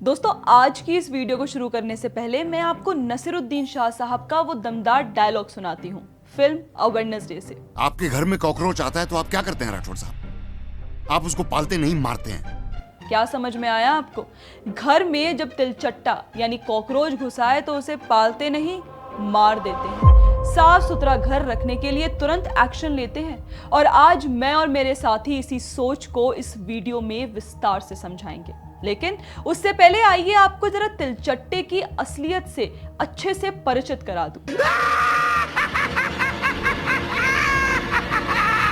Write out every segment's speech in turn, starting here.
दोस्तों, आज की इस वीडियो को शुरू करने से पहले मैं आपको नसीरुद्दीन शाह साहब का वो दमदार डायलॉग सुनाती हूँ फिल्म अ वेडनेसडे से। आपके घर में कॉकरोच आता है तो आप क्या करते हैं राठौड़ साहब? आप उसको पालते नहीं, मारते हैं। क्या समझ में आया आपको? घर में जब तिलचट्टा यानी कॉकरोच घुसा है तो उसे पालते नहीं, मार देते हैं। साफ सुथरा घर रखने के लिए तुरंत एक्शन लेते हैं। और आज मैं और मेरे साथी इसी सोच को इस वीडियो में विस्तार से समझाएंगे। लेकिन उससे पहले आइए आपको जरा तिलचट्टे की असलियत से अच्छे से परिचित करा दूं।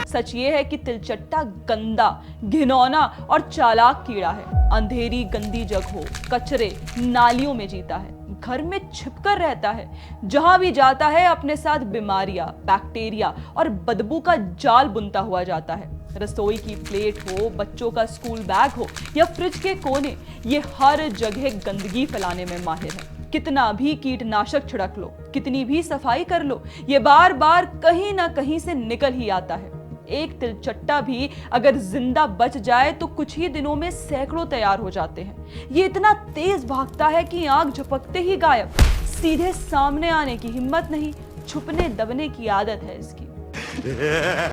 सच ये है कि तिलचट्टा गंदा, घिनौना और चालाक कीड़ा है। अंधेरी गंदी जगहों, कचरे, नालियों में जीता है। घर में छिपकर रहता है। जहां भी जाता है अपने साथ बीमारियां, बैक्टीरिया और बदबू का जाल बुनता हुआ जाता है। रसोई की प्लेट हो, बच्चों का स्कूल बैग हो या फ्रिज के कोने, ये हर जगह गंदगी फैलाने में माहिर है। कितना भी कीटनाशक छिड़क लो, कितनी भी सफाई कर लो, ये बार बार कहीं ना कहीं से निकल ही आता है। एक तिलचट्टा भी अगर जिंदा बच जाए तो कुछ ही दिनों में सैकड़ों तैयार हो जाते हैं। ये इतना तेज भागता है कि आंख झपकते ही गायब। सीधे सामने आने की हिम्मत नहीं, छुपने दबने की आदत है इसकी।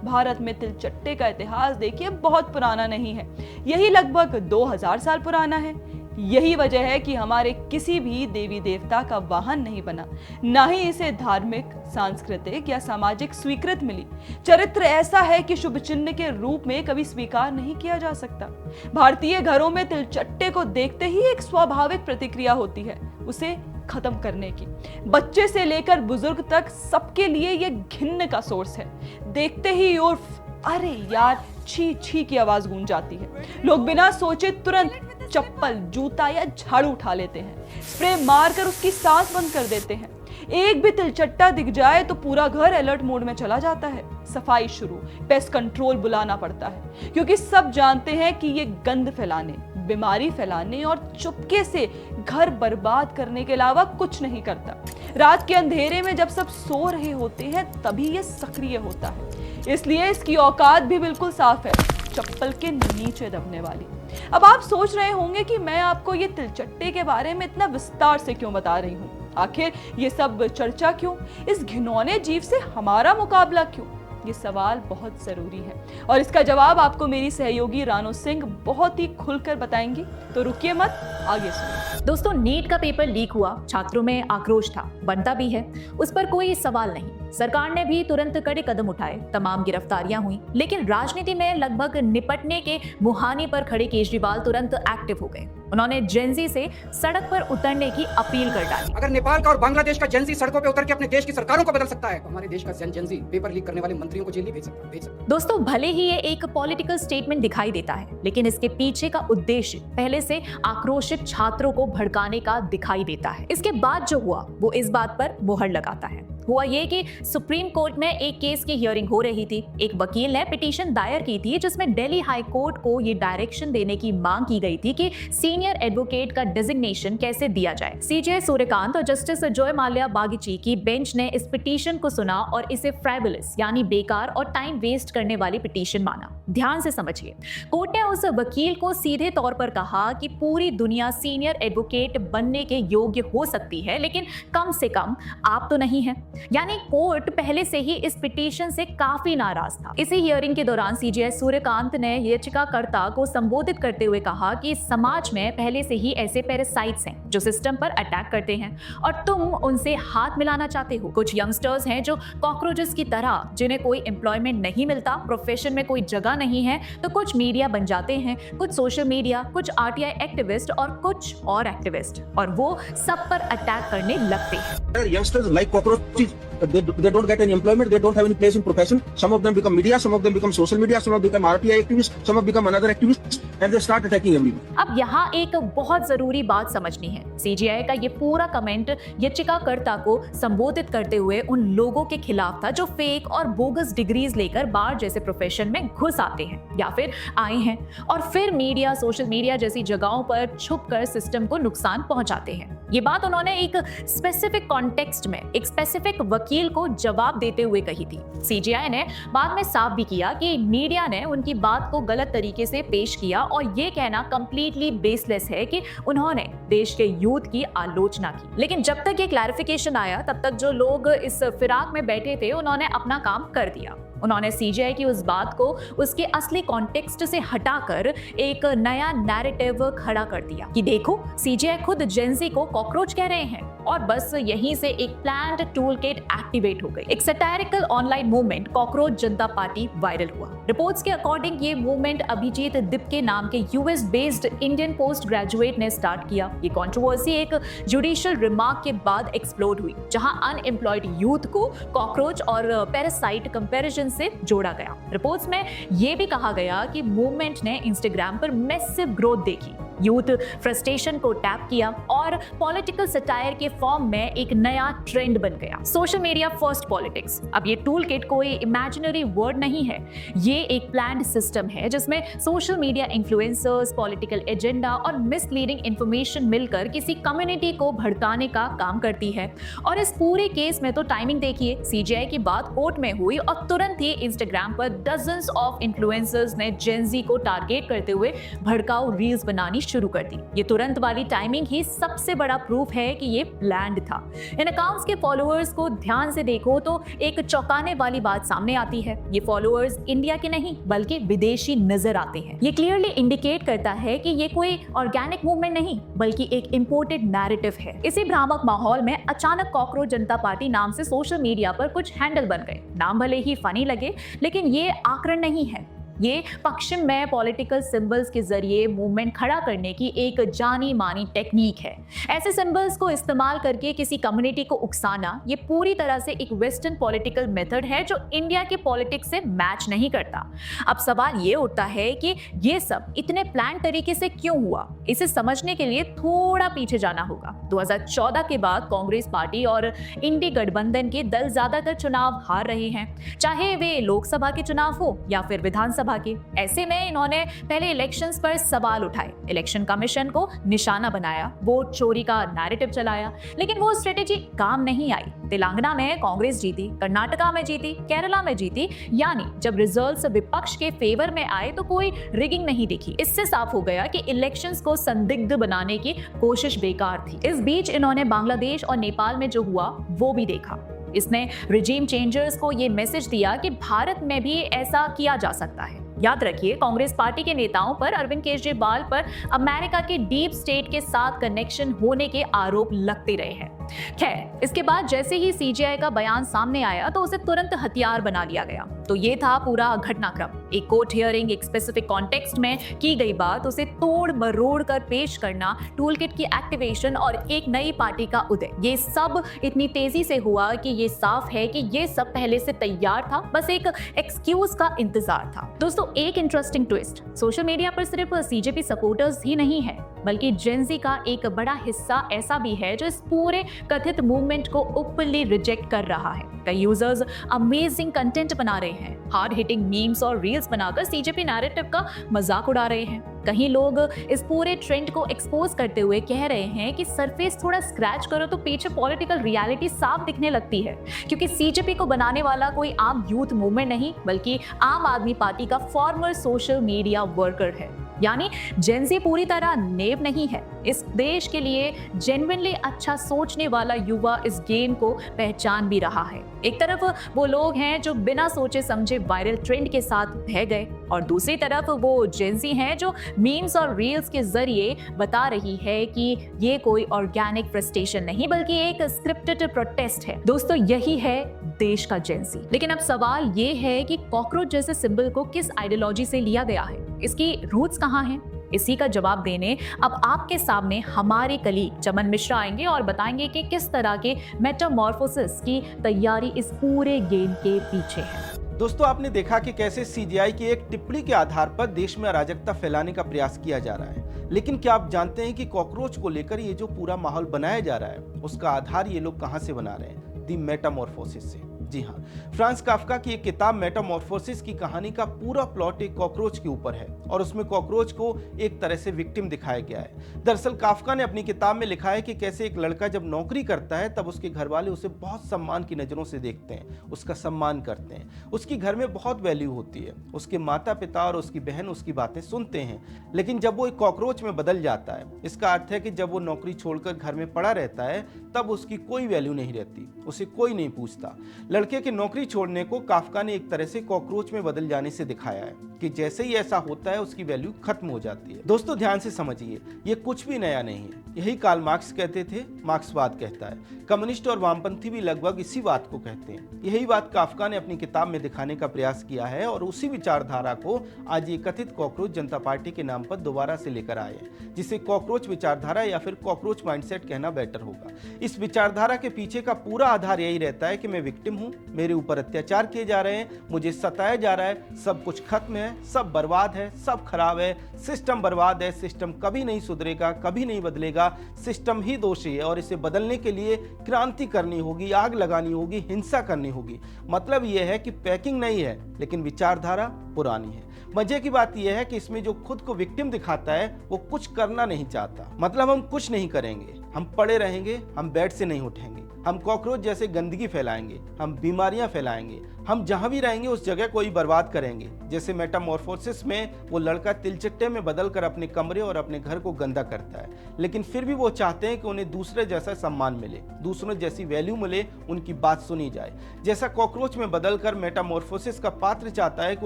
भारत में तिलचट्टे का इतिहास देखिए बहुत पुराना नहीं है। यही लगभग 2000 साल पुराना है। यही वजह है कि हमारे किसी भी देवी देवता का वाहन नहीं बना, ना ही इसे धार्मिक, सांस्कृतिक या सामाजिक स्वीकृत मिली। चरित्र ऐसा है कि शुभ चिन्ह के रूप में कभी स्वीकार नहीं किया जा सकता। भारतीय घरों में तिलचट्टे को देखते ही एक स्वाभाविक प्रतिक्रिया होती है, उसे खत्म करने की। बच्चे से लेकर बुजुर्ग तक सबके लिए ये घिन्न का सोर्स है। देखते ही उर्फ अरे यार, छी छी की आवाज गूंज जाती है। लोग बिना सोचे तुरंत चप्पल, जूता या झाड़ू उठा लेते हैं। स्प्रे मारकर उसकी सांस बंद कर देते हैं। एक भी तिलचट्टा दिख जाए तो पूरा घर अलर्ट मोड में चला जाता है। सफाई शुरू, पेस्ट कंट्रोल बुलाना पड़ता है, क्योंकि सब जानते हैं कि ये गंद फैलाने, बीमारी फैलाने और चुपके से घर बर्बाद करने के अलावा कुछ नहीं करता। रात के अंधेरे में जब सब सो रहे होते हैं तभी ये सक्रिय होता है। इसलिए इसकी औकात भी बिल्कुल साफ है, चप्पल के नीचे दबने वाली। अब आप सोच रहे होंगे कि मैं आपको ये तिलचट्टे के बारे में इतना विस्तार से क्यों बता रही हूँ। आखिर ये सब चर्चा क्यों? इस घिनौने जीव से हमारा मुकाबला क्यों? ये सवाल बहुत जरूरी है और इसका जवाब आपको मेरी सहयोगी रानो सिंह बहुत ही खुलकर बताएंगी। तो रुकिए मत, आगे सुनिए। दोस्तों, नीट का पेपर लीक हुआ, छात्रों में आक्रोश था, बनता भी है, उस पर कोई सवाल नहीं। सरकार ने भी तुरंत कड़े कदम उठाए, तमाम गिरफ्तारियां हुई। लेकिन राजनीति में लगभग निपटने के मुहाने पर खड़े केजरीवाल तुरंत एक्टिव हो गए। उन्होंने जेनजी से सड़क पर उतरने की अपील कर डाली। अगर नेपाल का और बांग्लादेश का जेनजी सड़कों पे उतर के अपने देश की सरकारों को बदल सकता है तो हमारे देश का जेनजी पेपर लीक करने वाले मंत्रियों को जेल नहीं भेज सकता। दोस्तों, भले ही ये एक पॉलिटिकल स्टेटमेंट दिखाई देता है, लेकिन इसके पीछे का उद्देश्य पहले से आक्रोशित छात्रों को भड़काने का दिखाई देता है। इसके बाद जो हुआ वो इस बात पर मोहर लगाता है। हुआ ये कि सुप्रीम कोर्ट में एक केस की हियरिंग हो रही थी। एक वकील ने पिटीशन दायर की थी जिसमें दिल्ली हाई कोर्ट को ये डायरेक्शन देने की मांग की गई थी कि सीनियर एडवोकेट का डेजिग्नेशन कैसे दिया जाए। सीजे सूर्यकांत और जस्टिस जॉय माल्या बागची की बेंच ने इस पिटीशन को सुना और इसे फ्राइवलस यानी बेकार और टाइम वेस्ट करने वाली पिटीशन माना। ध्यान से समझिए, कोर्ट ने उस वकील को सीधे तौर पर कहा कि पूरी दुनिया सीनियर एडवोकेट बनने के योग्य हो सकती है, लेकिन कम से कम आप तो नहीं है। यानी कोर्ट पहले से ही इस पिटीशन से काफी नाराज था। इसी हियरिंग के दौरान सीजे सूर्यकांत ने याचिकाकर्ता को संबोधित करते हुए कहा कि समाज में पहले से ही ऐसे पैरासाइट्स हैं जो सिस्टम पर अटैक करते हैं और तुम उनसे हाथ मिलाना चाहते हो। कुछ यंगस्टर्स हैं जो कॉकरोचेस की तरह, जिन्हें कोई एम्प्लॉयमेंट नहीं मिलता, प्रोफेशन में कोई जगह नहीं है, तो कुछ मीडिया बन जाते हैं, कुछ सोशल मीडिया, कुछ आरटीआई एक्टिविस्ट और कुछ और एक्टिविस्ट, और वो सब पर अटैक करने लगते हैं। Youngsters like cockroaches, they don't get any employment, they don't have any place in profession. Some of them become media, some of them become social media, some of them become RTI activists, some of them become another activists, and they start attacking everyone. अब यहाँ एक बहुत जरूरी बात समझनी है। CGI का ये पूरा कमेंट याचिकाकर्ता को संबोधित करते हुए उन लोगों के खिलाफ था जो फेक और बोगस डिग्रीज लेकर बार जैसे प्रोफेशन में घुस आते हैं या फिर आए हैं और फिर मीडिया, सोशल मीडिया जैसी जगहों पर छुपकर सिस्टम को नुकसान पहुंचाते हैं। ये बात उन्होंने एक स्पेसिफिक कॉन्टेक्स्ट में एक स्पेसिफिक वकील को जवाब देते हुए कही थी। सीजीआई ने बाद में साफ भी किया कि मीडिया ने उनकी बात को गलत तरीके से पेश किया और ये कहना कंप्लीटली बेसलेस है कि उन्होंने देश के यूथ की आलोचना की। लेकिन जब तक ये क्लैरिफिकेशन आया तब तक जो लोग इस फिराक में बैठे थे उन्होंने अपना काम कर दिया। उन्होंने सीजेआई की उस बात को उसके असली कॉन्टेक्स्ट से हटाकर एक नया नैरेटिव खड़ा कर दिया कि देखो सीजेआई खुद जेंजी को कॉकरोच कह रहे हैं, और बस यहीं से एक प्लान्ड टूलकिट एक्टिवेट हो गई। एक सैटारिकल ऑनलाइन मूवमेंट कॉकरोच जनता पार्टी वायरल हुआ। रिपोर्ट्स के अकॉर्डिंग ये मूवमेंट अभिजीत दिप्के नाम के US based Indian post graduate ने स्टार्ट किया। ये कंट्रोवर्सी एक जुडिशियल रिमार्क के बाद एक्सप्लोड हुई, जहां अनएम्प्लॉयड यूथ को कॉकरोच और पैरासाइट कंपैरिजन से जोड़ा गया। रिपोर्ट्स में यह भी कहा गया कि मूवमेंट ने इंस्टाग्राम पर मैसिव ग्रोथ देखी, यूथ फ्रस्ट्रेशन को टैप किया और पॉलिटिकल सटायर के फॉर्म में एक नया ट्रेंड बन गया, सोशल मीडिया फर्स्ट पॉलिटिक्स। अब ये टूल किट कोई इमेजिनरी वर्ड नहीं है, ये एक प्लान्ड सिस्टम है जिसमें social media influencers, political agenda और मिसलीडिंग इंफॉर्मेशन मिलकर किसी कम्युनिटी को भड़काने का काम करती है। और इस पूरे केस में तो टाइमिंग देखिए, सीजेआई की बात कोर्ट में हुई और तुरंत ही इंस्टाग्राम पर डजन्स ऑफ इन्फ्लुएंसर्स ने जेंजी को टारगेट करते हुए भड़काऊ रील्स बनानी शुरू कर दी। ये तुरंत वाली टाइमिंग ही सबसे बड़ा प्रूफ है कि ये प्लान्ड था। इन अकाउंट्स के फॉलोअर्स को ध्यान से देखो तो एक चौंकाने वाली बात सामने आती है। ये फॉलोअर्स इंडिया के नहीं बल्कि विदेशी नजर आते हैं। ये क्लियरली इंडिकेट करता है कि ये कोई ऑर्गेनिक मूवमेंट नहीं बल्कि एक इंपोर्टेड नैरेटिव है। इसी भ्रामक माहौल में अचानक कॉकरोच जनता पार्टी नाम से सोशल मीडिया पर कुछ हैंडल बन गए। नाम भले ही फनी लगे लेकिन ये आक्रमण नहीं है, ये पश्चिम में पॉलिटिकल सिंबल्स के जरिए मूवमेंट खड़ा करने की एक जानी मानी टेक्निक है। ऐसे सिंबल्स को इस्तेमाल करके किसी कम्युनिटी को उकसाना ये पूरी तरह से एक वेस्टर्न पॉलिटिकल मेथड है जो इंडिया के पॉलिटिक्स से मैच नहीं करता। अब सवाल ये उठता है कि ये सब इतने प्लान तरीके से क्यों हुआ। इसे समझने के लिए थोड़ा पीछे जाना होगा। 2014 के बाद कांग्रेस पार्टी और इंडी गठबंधन के दल ज्यादातर चुनाव हार रहे हैं, चाहे वे लोकसभा के चुनाव हो या फिर विधानसभा के। ऐसे में इन्होंने पहले इलेक्शंस पर सवाल उठाए, इलेक्शन कमीशन को निशाना बनाया, वोट चोरी का नैरेटिव चलाया, लेकिन वो स्ट्रेटेजी काम नहीं आई। तेलंगाना में कांग्रेस जीती, कर्नाटका में जीती, केरला में जीती, यानी जब रिजल्ट्स विपक्ष के फेवर में आए तो कोई रिगिंग नहीं दिखी। इससे साफ हो गया कि इलेक्शंस को संदिग्ध बनाने की कोशिश बेकार थी। इस बीच इन्होंने बांग्लादेश और नेपाल में जो हुआ वो भी देखा। इसने रिजीम चेंजर्स को ये मैसेज दिया कि भारत में भी ऐसा किया जा सकता है। याद रखिए, कांग्रेस पार्टी के नेताओं पर, अरविंद केजरीवाल पर अमेरिका के डीप स्टेट के साथ कनेक्शन होने के आरोप लगते रहे हैं। खैर, इसके बाद जैसे ही सीजेआई का बयान सामने आया तो उसे तुरंत हथियार बना लिया गया। तो ये था पूरा घटनाक्रम। एक कोर्ट हियरिंग, एक स्पेसिफिक कॉन्टेक्स्ट में की गई बात, उसे तोड़ मरोड़ कर पेश करना, टूलकिट की एक्टिवेशन और एक नई पार्टी का उदय। ये सब इतनी तेजी से हुआ कि ये साफ है कि ये सब पहले से तैयार था, बस एक एक्सक्यूज का इंतजार था। दोस्तों, एक इंटरेस्टिंग ट्विस्ट, सोशल मीडिया पर सिर्फ सीजेपी सपोर्टर्स ही नहीं है बल्कि जेंजी का एक बड़ा हिस्सा ऐसा भी है जो इस पूरे कथित मूवमेंट को ओपनली रिजेक्ट कर रहा है। कई यूजर्स अमेजिंग कंटेंट बना रहे हैं, हार्ड हिटिंग मीम्स और रील्स बनाकर सीजेपी नैरेटिव का मजाक उड़ा रहे हैं। कहीं लोग इस पूरे ट्रेंड को एक्सपोज करते हुए कह रहे हैं कि सरफेस थोड़ा स्क्रैच करो तो पीछे पॉलिटिकल रियलिटी साफ दिखने लगती है, क्योंकि सीजेपी को बनाने वाला कोई आम यूथ मूवमेंट नहीं बल्कि आम आदमी पार्टी का फॉर्मर सोशल मीडिया वर्कर है। यानी जेंजी पूरी तरह नेव नहीं है। इस देश के लिए जेन्युइनली अच्छा सोचने वाला युवा इस गेम को पहचान भी रहा है। एक तरफ वो लोग हैं जो बिना सोचे समझे वायरल ट्रेंड के साथ बह गए, और दूसरी तरफ वो जेंजी हैं जो मीम्स और रील्स के जरिए बता रही है कि ये कोई ऑर्गेनिक फ्रस्ट्रेशन नहीं बल्कि एक स्क्रिप्टेड प्रोटेस्ट है। दोस्तों, यही है देश का जेंजी। लेकिन अब सवाल ये है कि कॉकरोच जैसे सिंबल को किस आइडियोलॉजी से लिया गया है, इसकी रूट्स कहाँ हैं? इसी का जवाब देने अब आपके सामने हमारे कलीग चमन मिश्रा आएंगे और बताएंगे कि किस तरह के मेटामॉर्फोसिस की तैयारी इस पूरे गेम के पीछे है। दोस्तों, आपने देखा कि कैसे सीजेआई की एक टिप्पणी के आधार पर देश में अराजकता फैलाने का प्रयास किया जा रहा है। लेकिन क्या आप जानते हैं कि कॉकरोच को लेकर ये जो पूरा माहौल बनाया जा रहा है उसका आधार ये लोग कहां से बना रहे हैं? दी मेटामॉर्फोसिस से। जी हाँ, फ्रांस काफ्का की एक किताब मेटामॉर्फोसिस की कहानी का पूरा प्लॉट एक कॉकरोच के ऊपर है और उसमें कॉकरोच को एक तरह से विक्टिम दिखाया गया है। दरअसल काफ्का ने अपनी किताब में लिखा है कि कैसे एक लड़का जब नौकरी करता है तब उसके घर वाले उसे बहुत सम्मान की नज़रों से देखते हैं, उसका सम्मान करते हैं, उसकी घर में बहुत वैल्यू होती है, उसके माता पिता और उसकी बहन उसकी बातें सुनते हैं। लेकिन जब वो एक कॉकरोच में बदल जाता है, इसका अर्थ है कि जब वो नौकरी छोड़कर घर में पड़ा रहता है तब उसकी कोई वैल्यू नहीं रहती, उसे कोई नहीं पूछता। लड़के के नौकरी छोड़ने को काफ्का ने एक तरह से कॉकरोच में बदल जाने से दिखाया है कि जैसे ही ऐसा होता है उसकी वैल्यू खत्म हो जाती है। दोस्तों ध्यान से समझिए, ये कुछ भी नया नहीं है, यही कार्ल मार्क्स कहते थे, मार्क्सवाद कहता है। कम्युनिस्ट और वामपंथी भी लगभग इसी बात को कहते हैं। यही बात काफ्का ने अपनी किताब में दिखाने का प्रयास किया है और उसी विचारधारा को आज ये कथित कॉकरोच जनता पार्टी के नाम पर दोबारा से लेकर आए हैं, जिसे कॉकरोच विचारधारा या फिर कॉकरोच माइंडसेट कहना बेटर होगा। इस विचारधारा के पीछे का पूरा आधार यही रहता है कि मैं विक्टिम हूं, मेरे ऊपर अत्याचार किए जा रहे हैं, मुझे सताया जा रहा है, सब कुछ खत्म है, सब बर्बाद है, सब खराब है, सिस्टम बर्बाद है, सिस्टम कभी नहीं सुधरेगा, कभी नहीं बदलेगा, सिस्टम ही दोषी है और इसे बदलने के लिए क्रांति करनी होगी, आग लगानी होगी, हिंसा करनी होगी। मतलब यह है कि पैकिंग नई है लेकिन विचारधारा पुरानी है। मजे की बात यह है कि इसमें जो खुद को विक्टिम दिखाता है वो कुछ करना नहीं चाहता। मतलब हम कुछ नहीं करेंगे, हम पड़े रहेंगे, हम बेड से नहीं उठेंगे, हम कॉकरोच जैसे गंदगी फैलाएंगे, हम बीमारियां फैलाएंगे, हम जहां भी रहेंगे उस जगह को ही बर्बाद करेंगे। जैसे मेटामॉर्फोसिस में वो लड़का तिलचट्टे में बदलकर अपने कमरे और अपने घर को गंदा करता है, लेकिन फिर भी वो चाहते हैं कि उन्हें दूसरे जैसा सम्मान मिले, दूसरों जैसी वैल्यू मिले, उनकी बात सुनी जाए। जैसा कॉकरोच में बदलकर मेटामॉर्फोसिस का पात्र चाहता है कि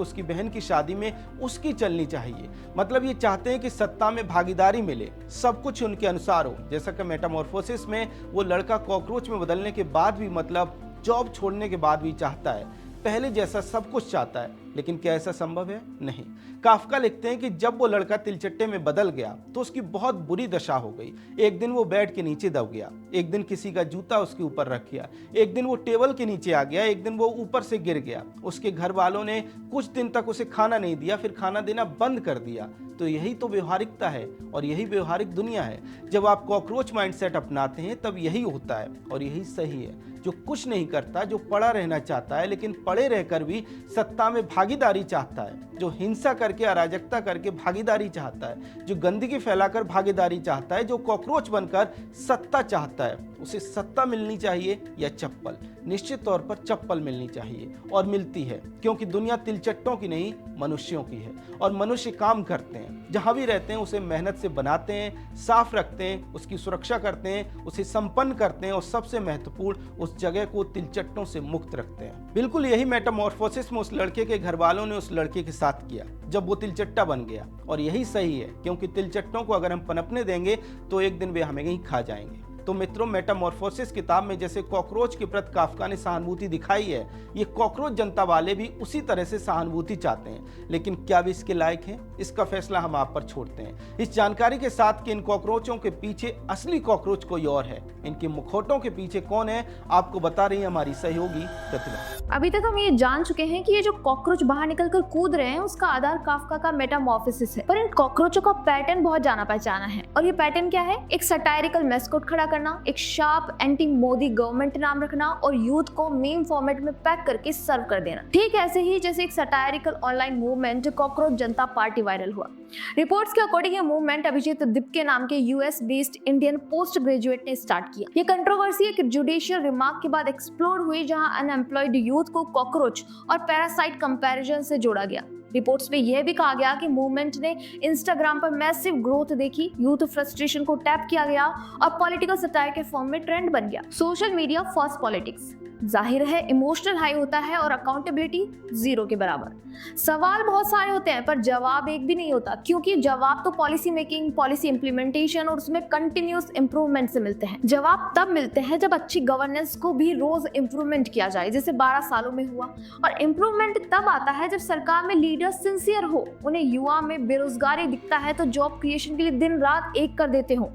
उसकी बहन की शादी में उसकी चलनी चाहिए। मतलब ये चाहते हैं कि सत्ता में भागीदारी मिले, सब कुछ उनके अनुसार हो। जैसा कि मेटामॉर्फोसिस में वो लड़का कॉकरोच में बदलने के बाद भी, मतलब जॉब छोड़ने के बाद भी चाहता है, पहले जैसा सब कुछ चाहता है। लेकिन क्या ऐसा संभव है? नहीं। काफ्का लिखते हैं कि जब वो लड़का तिलचट्टे में बदल गया तो उसकी बहुत बुरी दशा हो गई। एक दिन वो बेड के नीचे दब गया, एक दिन किसी का जूता उसके ऊपर रख गया, एक दिन वो टेबल के नीचे आ गया, एक दिन वो ऊपर से गिर गया। उसके घर वालों ने कुछ दिन तक उसे खाना नहीं दिया, फिर खाना देना बंद कर दिया। तो यही तो व्यवहारिकता है और यही व्यवहारिक दुनिया है। जब आप कॉकरोच माइंडसेट अपनाते हैं तब यही होता है और यही सही है। जो कुछ नहीं करता, जो पड़ा रहना चाहता है लेकिन पड़े रहकर भी सत्ता में भागीदारी चाहता है, जो हिंसा करके अराजकता करके भागीदारी चाहता है, जो गंदगी फैलाकर भागीदारी चाहता है, जो कॉकरोच बनकर सत्ता चाहता है, उसे सत्ता मिलनी चाहिए या चप्पल? निश्चित तौर पर चप्पल मिलनी चाहिए और मिलती है, क्योंकि दुनिया तिलचट्टों की नहीं मनुष्यों की है और मनुष्य काम करते हैं, जहां भी रहते हैं उसे मेहनत से बनाते हैं, साफ रखते हैं, उसकी सुरक्षा करते हैं, उसे संपन्न करते हैं और सबसे महत्वपूर्ण उस जगह को तिलचट्टों से मुक्त रखते हैं। बिल्कुल यही मेटामॉर्फोसिस में उस लड़के के घर वालों ने उस लड़के के साथ किया जब वो तिलचट्टा बन गया, और यही सही है, क्योंकि तिलचट्टों को अगर हम पनपने देंगे तो एक दिन वे हमें ही खा जाएंगे। तो मित्रों, मेटामॉर्फोसिस किताब में जैसे कॉकरोच के प्रति काफ्का ने सहानुभूति दिखाई है, ये कॉकरोच जनता वाले भी उसी तरह से सहानुभूति चाहते हैं। लेकिन क्या वे इसके लायक हैं? इसका फैसला हम आप पर छोड़ते हैं, इस जानकारी के साथ कि इन कॉकरोचों के पीछे असली कॉकरोच कोई और है। इनके मुखौटों के पीछे कौन है, आपको बता रही है हमारी सहयोगी प्रतिभा। अभी तक हम ये जान चुके हैं कि ये जो कॉकरोच बाहर निकलकर कूद रहे हैं उसका आधार काफ्का का मेटामॉर्फोसिस है, पर इन कॉकरोचों का पैटर्न बहुत जाना पहचाना है। और ये पैटर्न क्या है? एक सटायरिकल मैस्कॉट खड़ा करना, एक शार्प एंटी मोदी गवर्नमेंट नाम रखना और यूथ को मीम फॉर्मेट में पैक करके सर्व कर देना। ठीक ऐसे ही जैसे एक सटायरिकल ऑनलाइन मूवमेंट कॉकरोच जनता पार्टी वायरल हुआ। रिपोर्ट्स के अकॉर्डिंग ये मूवमेंट अभिजीत दिप्के नाम के US based Indian post graduate ने स्टार्ट किया। ये कंट्रोवर्सी एक जुडिशियल रिमार्क के बाद एक्सप्लोर हुई, जहां अनएम्प्लॉयड यूथ को कॉकरोच और पैरासाइट कंपैरिजन से जोड़ा गया। रिपोर्ट्स में यह भी कहा गया कि मूवमेंट ने इंस्टाग्राम पर मैसिव ग्रोथ देखी, यूथ फ्रस्ट्रेशन को टैप किया गया और पॉलिटिकल सटायर के फॉर्म में ट्रेंड बन गया। सोशल मीडिया फर्स्ट पॉलिटिक्स, जाहिर है इमोशनल हाई होता है और अकाउंटेबिलिटी जीरो के बराबर। सवाल बहुत सारे होते हैं पर जवाब एक भी नहीं होता, क्योंकि जवाब तो पॉलिसी मेकिंग, पॉलिसी इंप्लीमेंटेशन और उसमें कंटिन्यूस इंप्रूवमेंट से मिलते हैं। जवाब तब मिलते हैं जब अच्छी गवर्नेंस को भी रोज इंप्रूवमेंट किया जाए, जैसे 12 सालों में हुआ। और इंप्रूवमेंट तब आता है जब सरकार में लीडर सिंसियर हो, उन्हें युवा में बेरोजगारी दिखता है तो जॉब क्रिएशन के लिए दिन रात एक कर देते हो।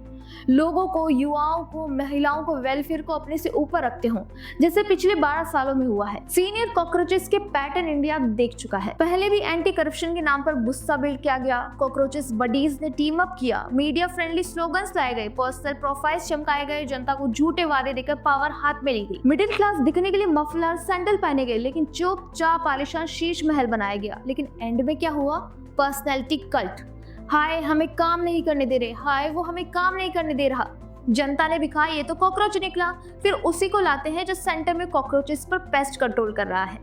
लोगों को, युवाओं को, महिलाओं को, वेलफेयर को अपने से ऊपर रखते हों, जैसे पिछले 12 सालों में हुआ है। सीनियर कॉकरोचेस के पैटर्न इंडिया देख चुका है। पहले भी एंटी करप्शन के नाम पर गुस्सा बिल्ड किया गया, कॉकरोचेस बडीज ने टीम अप किया, मीडिया फ्रेंडली स्लोगन्स लाए गए, पर्सनल प्रोफाइल्स चमकाए गए, जनता को झूठे वादे देकर पावर हाथ में ली गई, मिडिल क्लास दिखने के लिए मफलर सैंडल पहने गए, लेकिन चुपचाप आलिशान शीश महल बनाया गया। लेकिन एंड में क्या हुआ? Personality cult. हाय हमें काम नहीं करने दे रहे, हाय वो हमें काम नहीं करने दे रहा। जनता ने भी कहा ये तो कॉकरोच निकला, फिर उसी को लाते हैं जो सेंटर में कॉकरोचेस पर पेस्ट कंट्रोल कर रहा है।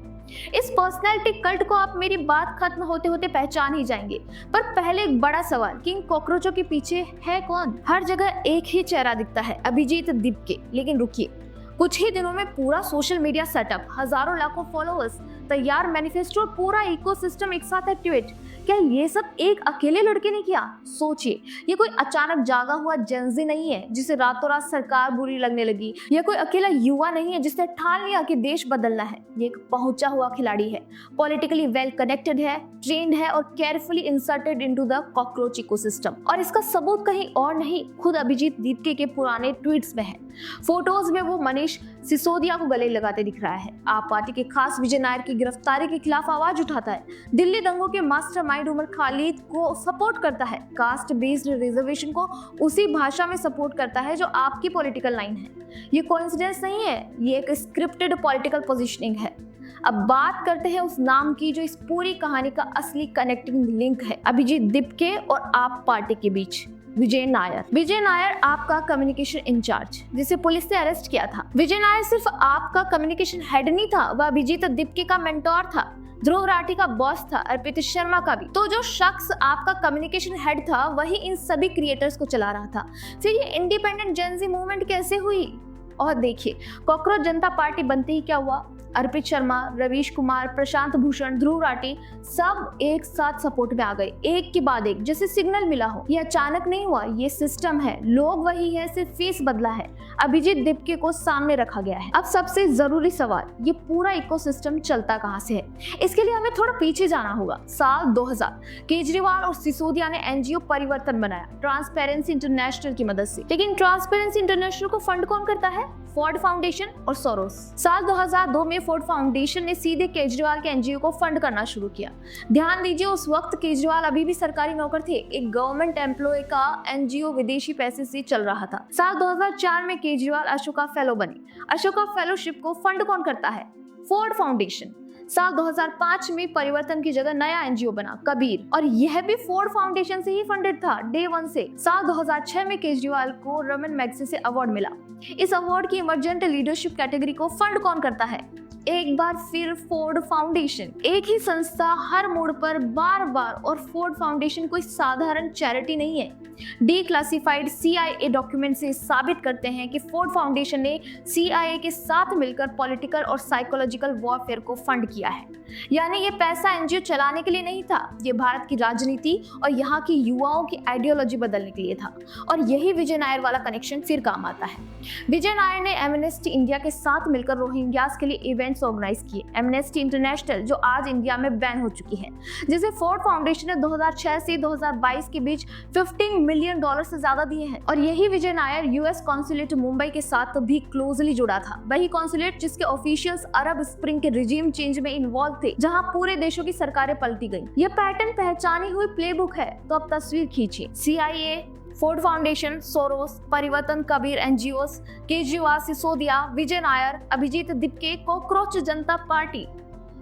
इस पर्सनैलिटी कल्ट को आप मेरी बात खत्म होते होते पहचान ही जाएंगे। पर पहले एक बड़ा सवाल कि इन कॉकरोचों के पीछे है कौन? हर जगह एक ही चेहरा दिखता है, अभिजीत दीपके। लेकिन रुकिए, कुछ ही दिनों में पूरा सोशल मीडिया सेटअप, हजारों लाखों फॉलोअर्स, तैयार मैनिफेस्टो, पूरा इकोसिस्टम एक साथ एक्टिवेट। क्या ये सब एक अकेले लड़के ने किया? सोचिए, ये कोई अचानक जागा हुआ जेंजी नहीं है जिसे रातों रात सरकार बुरी लगने लगी, या कोई अकेला युवा नहीं है जिसने ठान लिया कि देश बदलना है। ये एक पहुंचा हुआ खिलाड़ी है, पॉलिटिकली वेल कनेक्टेड है, ट्रेंड है और carefully inserted into the cockroach ecosystem. और इसका सबूत कहीं और नहीं, खुद अभिजीत दीपके के पुराने ट्वीट्स में है। फोटोज में वो मनीष सिसोदिया को गले लगाते दिख रहा है, आप पार्टी के खास विजय नायर की गिरफ्तारी के खिलाफ आवाज उठाता है, दिल्ली दंगों के मास्टरमाइंड उमर खालिद को सपोर्ट करता है, कास्ट बेस्ड रिजर्वेशन को उसी भाषा में सपोर्ट करता है जो आपकी पॉलिटिकल लाइन है। ये कोइंसिडेंस नहीं है, ये एक स्क्रिप्टेड पॉलिटिकल पोजीशनिंग है। अब बात करते हैं उस नाम की जो इस पूरी कहानी का असली कनेक्टिंग लिंक है अभिजीत दीपके और आप पार्टी के बीच। विजय नायर। विजय नायर आपका कम्युनिकेशन इंचार्ज, जिसे पुलिस ने अरेस्ट किया था। विजय नायर सिर्फ आपका कम्युनिकेशन हेड नहीं था, वह अभिजीत दीपके का मेंटोर था, ध्रुव राठी का बॉस था, अर्पित शर्मा का भी। तो जो शख्स आपका कम्युनिकेशन हेड था वही इन सभी क्रिएटर्स को चला रहा था। फिर ये इंडिपेंडेंट जेंजी मूवमेंट कैसे हुई? और देखिए, कॉकरोच जनता पार्टी बनते ही क्या हुआ? अर्पित शर्मा, रवीश कुमार, प्रशांत भूषण, ध्रुव राठी सब एक साथ सपोर्ट में आ गए, एक के बाद एक, जैसे सिग्नल मिला हो। ये अचानक नहीं हुआ, ये सिस्टम है, लोग वही है, सिर्फ फेस बदला है। अभिजीत दीपके को सामने रखा गया है। अब सबसे जरूरी सवाल, ये पूरा इकोसिस्टम चलता कहाँ से है? इसके लिए हमें थोड़ा पीछे जाना होगा। साल 2000 केजरीवाल और सिसोदिया ने एनजीओ परिवर्तन बनाया ट्रांसपेरेंसी इंटरनेशनल की मदद से। लेकिन ट्रांसपेरेंसी इंटरनेशनल को फंड कौन करता है? फोर्ड फाउंडेशन और सोरोस। साल 2002 में फोर्ड फाउंडेशन ने सीधे केजरीवाल के एनजीओ को फंड करना शुरू किया। ध्यान दीजिए, उस वक्त केजरीवाल अभी भी सरकारी नौकर थे, एक गवर्नमेंट एम्प्लॉय का एनजीओ विदेशी पैसे से चल रहा था। साल 2004 में केजरीवाल अशोका फेलो बने। अशोका फेलोशिप को फंड कौन करता है? Ford foundation. साल 2005 में परिवर्तन की जगह नया एनजीओ बना कबीर, और यह भी फोर्ड फाउंडेशन से ही फंडेड था डे 1 से। साल 2006 में केजरीवाल को रमन मैग्सेसे से अवार्ड मिला। इस अवार्ड की इमर्जेंट लीडरशिप कैटेगरी को फंड कौन करता है? एक बार फिर फोर्ड फाउंडेशन। एक ही संस्था हर मोड़ पर बार बार, और फोर्ड फाउंडेशन कोई साधारण चैरिटी नहीं है। डीक्लासिफाइड CIA डॉक्यूमेंट से साबित करते हैं कि फोर्ड फाउंडेशन ने CIA के साथ मिलकर पॉलिटिकल और साइकोलॉजिकल वॉरफेयर को फंड किया है। यानी ये पैसा एनजीओ चलाने के लिए नहीं था, ये भारत की राजनीति और यहाँ की युवाओं की आइडियोलॉजी बदलने के लिए था। और यही विजय नायर वाला कनेक्शन फिर काम आता है। विजय नायर ने एमनेस्टी इंडिया के साथ मिलकर रोहिंग्यास के लिए इवेंट्स ऑर्गेनाइज किए। एमनेस्टी इंटरनेशनल जो आज इंडिया में बैन हो चुकी है, जिसे फोर्ड फाउंडेशन ने 2006 से 2022 के बीच $15 मिलियन से ज्यादा दिए हैं। और यही विजय नायर यूएस कॉन्सुलेट मुंबई के साथ भी क्लोजली जुड़ा था। वही कॉन्सुलेट जिसके ऑफिशियल्स अरब स्प्रिंग के रिजीम चेंज में इन्वॉल्व थे, जहां पूरे देशों की सरकारें पलटी गईं। यह पैटर्न पहचानी हुई प्लेबुक है। तो अब तस्वीर खींचिए। CIA, फोर्ड फाउंडेशन, सोरोस, परिवर्तन, Kabir NGOs, Kejriwal, Sisodia, Vijay Nair, Abhijit Dipke, cockroach Janata party.